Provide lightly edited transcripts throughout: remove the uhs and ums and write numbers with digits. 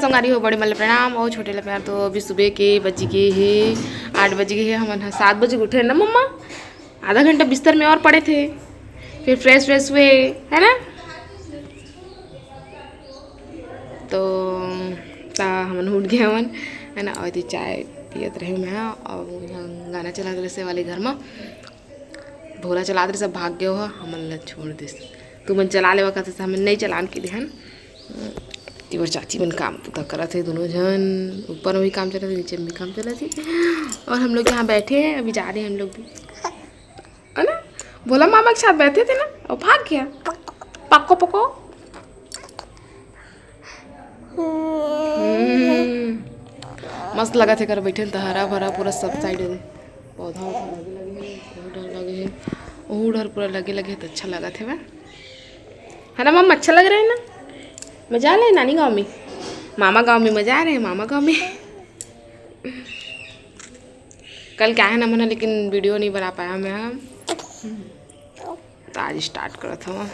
संगारी हो बड़े मतलब प्रणाम और छोटे प्यार। तो अभी सुबह के बज गए हैं 8 बज गए हैं। हम 7 बजे उठे ना मम्मा, आधा घंटा बिस्तर में और पड़े थे, फिर फ्रेश हुए है ना। तो हम उठ गए हमन है ना, और चाय पियत रहे मैं और गाना चला रहे से वाले घर में भोला चला रहे, सब भाग गए हो हमन ला छोड़ दे। तू मन चला लेवा कहते हम नहीं चलान के ध्यान। इवर चाची मन काम पुता करा थे, दोनों जन ऊपर में भी काम चला था, नीचे में भी काम चला थी, और हम लोग यहाँ बैठे हैं। अभी जा रहे हैं हम लोग भी है ना। भोला मामा के साथ बैठे थे ना और भाग गया। पक्को पक्को मस्त लगा थे कर बैठे तो हरा भरा पूरा सब साइड पौधा लगे हैं, उधर पूरा लगे तो अच्छा लगा थे है ना मम्मा। अच्छा लग रहा है ना, मजा आ रहा है नानी गांव में, मामा गांव में मजा आ रहे हैं, मामा गांव में। कल क्या है ना मना, लेकिन वीडियो नहीं बना पाया मैं, तो आज स्टार्ट करा था।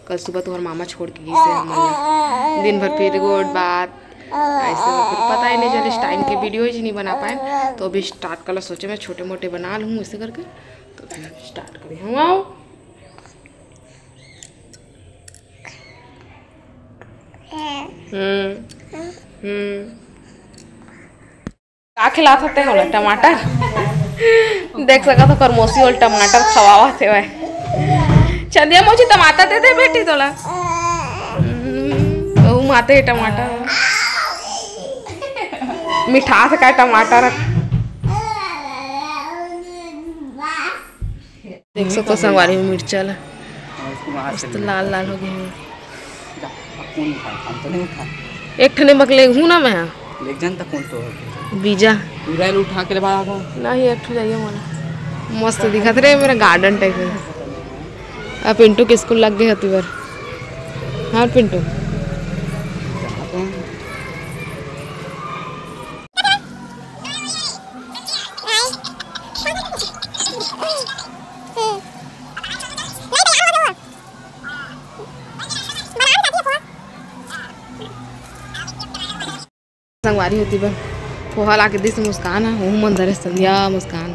कल सुबह तुम्हारे मामा छोड़ के गई से दिन भर, फिर गोड बात ऐसे फिर पता ही नहीं चले, इस टाइम के वीडियो ही नहीं बना पाए। तो अभी स्टार्ट कर सोचे मैं छोटे मोटे बना लूँ ऐसे करके, तो फिर स्टार्ट करें हम। आओ क्या खिला सकते हैं टमाटर देख सका तो करमोसी और टमाटर खवावा थे वह। चंदिया मोची टमाटर दे दे बेटी तोला, माते टमाटर मिठास का टमाटर देख सको संगवारी में मिर्चा तो लाल लाल हो गए। एक ठने बकले हूँ ना मैं बीजा उठा के नहीं, एक ठो जाइए मोला मस्त दिखत रहे मेरा गार्डन टाइप है। अब पिंटू के स्कूल लग गए हती बार। हाँ पिंटू संगवारी होती बा पोहा ला के दी से मुस्कान है, हूँ मन धरे संध्या मुस्कान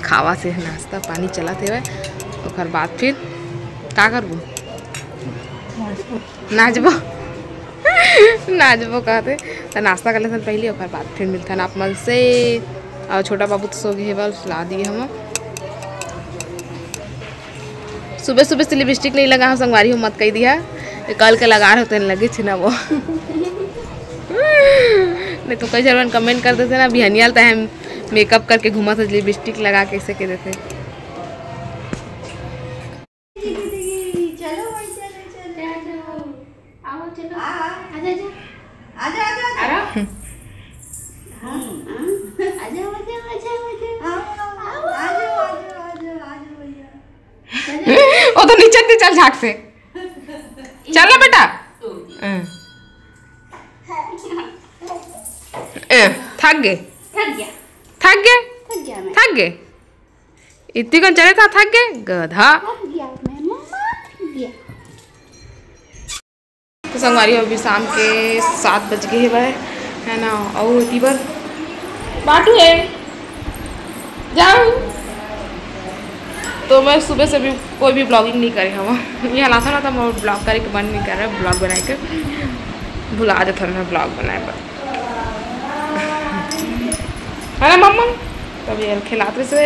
खावा से नाश्ता पानी चला थे वह। और बाद फिर का करबो, नाचबो नाचबो कहते तो नाश्ता कर लेते पहले, और बाद फिर मिलता ना आप मन से। और छोटा बाबू तो सो गए बस ला दिए हम। सुबह सुबह से लिपस्टिक नहीं लगा हम संगवारी हो मत कह दिया, कल के लगा रहे होते लगे थे ना वो नहीं तो कई जन कमेंट कर देते ना बिहनियाल तो हम मेकअप करके घुमा था लिपस्टिक लगा के ऐसे कह देते। वो तो नीचे चल झाक से चल ना बेटा। थक गए इतनी कौन चले था, थक गए गधा। तो संगवारी अभी शाम के 7 बज गए है ना, और होती बार बाटू है जाओ। तो मैं सुबह से भी कोई भी ब्लॉगिंग नहीं करे हम, ये हालात ना था मैं ब्लॉग करे के मन नहीं कर रहा, ब्लॉग बनाए के भुला दे थोड़ा ब्लॉग बनाए पर है ना मम्मा। तब ये खिलाते से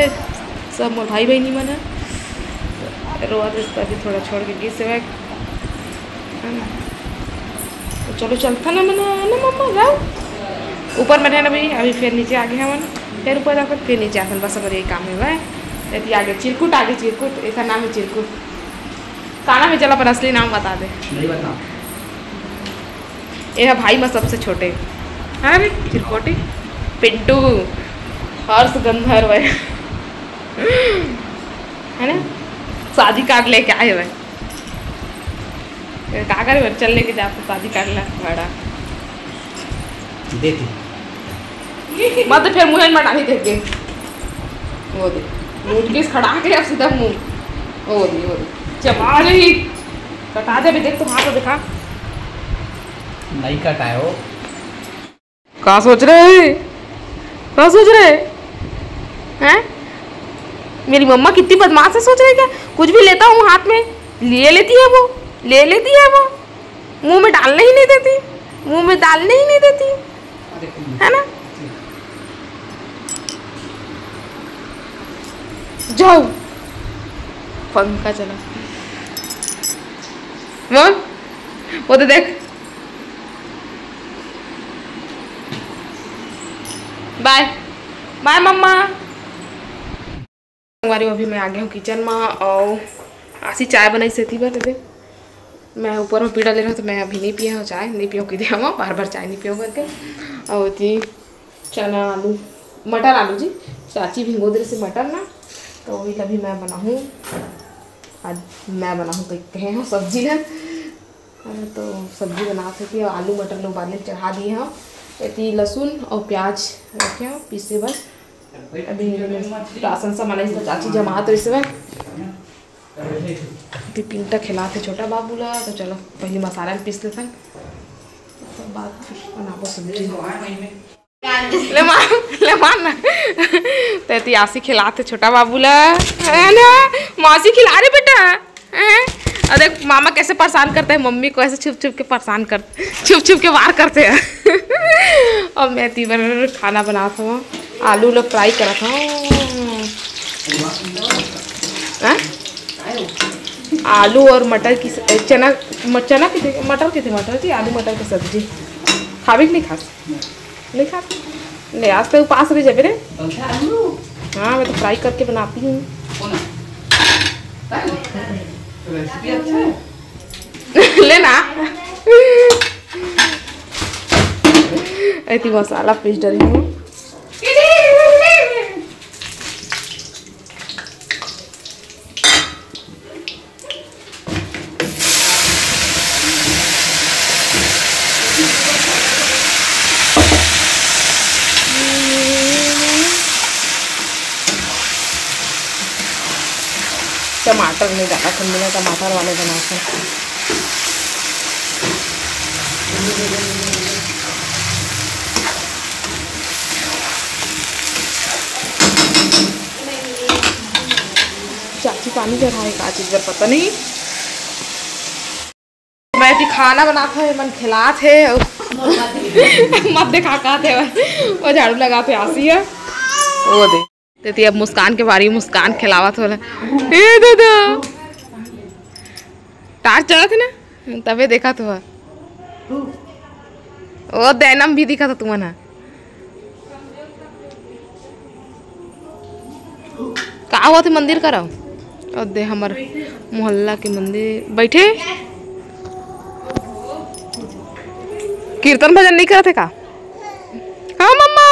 सब मोर भाई बहनी मन है रोज अभी थोड़ा छोड़ के गई से है ना। तो चलो चलता ना मना ना मम्मा जाओ ऊपर में रहना भाई। अभी फिर नीचे आ गए मन, फिर ऊपर जाकर फिर नीचे आकर बस अब यही काम है वह। यदि आगे चिरकुट, आगे चिरकुट, इसका नाम है चिरकुट। काना में चला पर असली नाम बता दे। नहीं बता। ये भाई में सबसे छोटे है रे चिरकोटी पिंटू हर्ष गंधर्व है ना, शादी कार्ड लेके आए हुए क्या करे चल लेके जाते शादी कार्ड ला भाड़ा मत फिर मुँह में डाली देख के वो दे उठ के खड़ा के अब सीधा मुँह वो दे चबा रही कटा दे भी देख तो हाथ दिखा नहीं कटा है वो। क्या सोच रहे हैं? मेरी मम्मा कितनी बदमाश है, सोच रहे क्या? कुछ भी लेता हूँ हाथ में ले लेती है वो, मुंह में डालने ही नहीं देती, है ना? जाओ, पंखा चला वो तो देख। बाय बाय मम्मा। अभी मैं आ गया हूँ किचन में और आसी चाय बनाई से थी दे मैं ऊपर में पीड़ा ले रहा हूँ, तो मैं अभी नहीं पिया हूँ चाय, नहीं पियो कि दिया हुआ बार चाय नहीं पियो करके। और थी चना आलू मटर आलू जी चाची भिगो दे से मटर ना, तो वही अभी मैं बनाऊँ। आज मैं बनाऊँ तो कहे हो सब्जी है, तो सब्जी बनाते थे। आलू मटर लोग उबालने चढ़ा दिए हैं। इतनी लहसुन और प्याज रखे हैं पीसे बस। अभी राशन सामान इसमें चाची जमा तो इसमें अभी पिंटा खिलाते छोटा बाबू ला, तो चलो पहले मसाला में पीस लेते हैं, उसके बाद फिर बनाबो सब्जी। ले मान ना तो आसी खिलाते छोटा बाबू ला, है ना? मासी खिला रहे बेटा, और देख मामा कैसे परेशान करते हैं मम्मी को, ऐसे छुप छुप के परेशान करते, छुप छुप के वार करते हैं। और मैं तीवर खाना बनाता हूँ, आलू लोग फ्राई करा था। आलू और मटर की चना की थी, मटर की आलू मटर की सब्जी खावी कि नहीं खा ले आज तो उपास रही जब रे। हाँ मैं तो फ्राई करके बनाती हूँ। लेना ऐसी मसाला पीस डाली हूँ। टमाटर नहीं डाला था, मैंने टमाटर वाले बनाते हैं। चाची पानी चढ़ाए का चीज पर पता नहीं। मैं भी खाना बनाता है मन खिलात है मत देखा कहते वो झाड़ू लगाते आसी है वो दे देती। अब मुस्कान के बारी मुस्कान खिलावत होला ए दादा टार चढ़ा थे ना तबे देखा तो वो दैनम भी दिखा था तुम्हारा। का हुआ थे मंदिर कराओ और दे हमारे मोहल्ला के मंदिर बैठे कीर्तन भजन नहीं करते का? हाँ मम्मा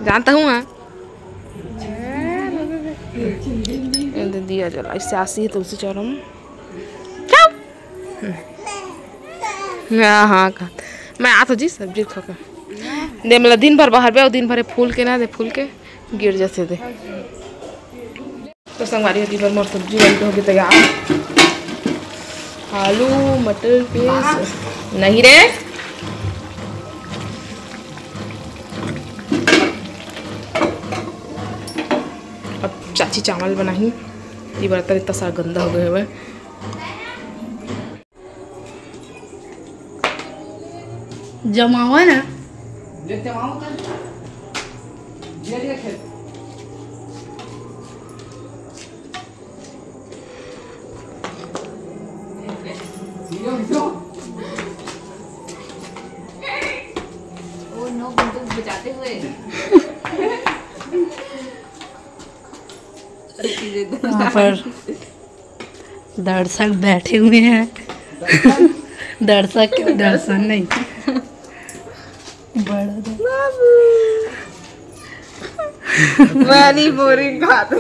जानता हूँ। हाँ दिया जला इससे आसी है तुलसी चौरम। हाँ हाँ का मैं आ तो जी सब्जी खा दे मतलब दिन भर बाहर और दिन भर फूल के ना दे फूल के गिर जैसे दे। तो संगवारी होती पर मोर सब्जी बन होगी तैयार। आलू मटर पीस नहीं रे अब चाची चावल बनाई। ये बर्तन इतना सारा गंदा हो गया है। जमा हुआ ना बजाते हुए वहाँ पर दर्शक बैठे हुए हैं। दर्शक दर्शन नहीं बड़ी बोरिंग खाते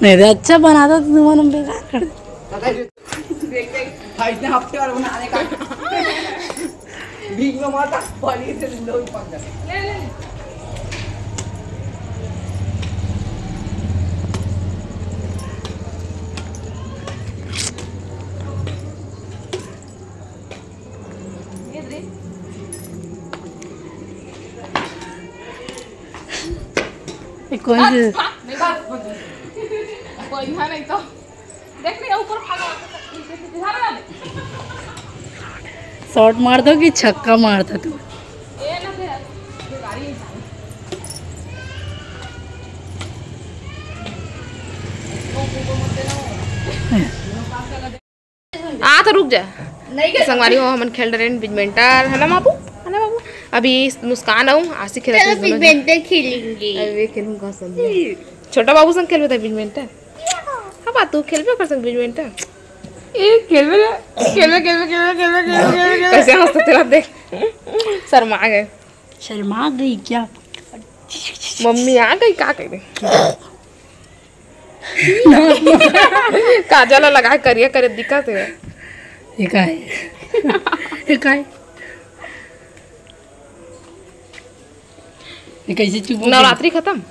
मेरे अच्छा बनाता तो तुम्हारा बेकार कर इतने हफ्ते और बनाने का भीग में माता पानी से लोग पक जाते। ये कौन से कोई यहाँ नहीं तो देख नहीं ऊपर शॉट मारता कि छक्का मारता तू? तो रुक जा संगवारी हो हमन खेल रहे बैडमिंटन है ना बाबू, है ना बाबू। अभी मुस्कान आऊँ आशी खेलते बैडमिंटन खेलेंगे। अभी खेलूंगा सब छोटा बाबू संग खेलबे बैडमिंटन। हाँ बा तू खेलबे कर संग बैडमिंटन। ए खेलबे कैसे हंसते तेरा देख शर्मा गए। शर्मा गई क्या? मम्मी आ गई का कह रही काजल लगा करिए करे दिक्कत है। ये का है? ये का है? ये कैसे चुप हो गई? नवरात्रि खत्म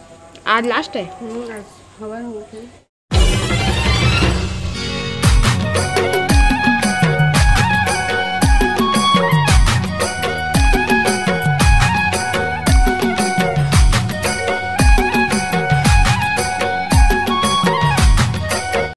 आज लास्ट है।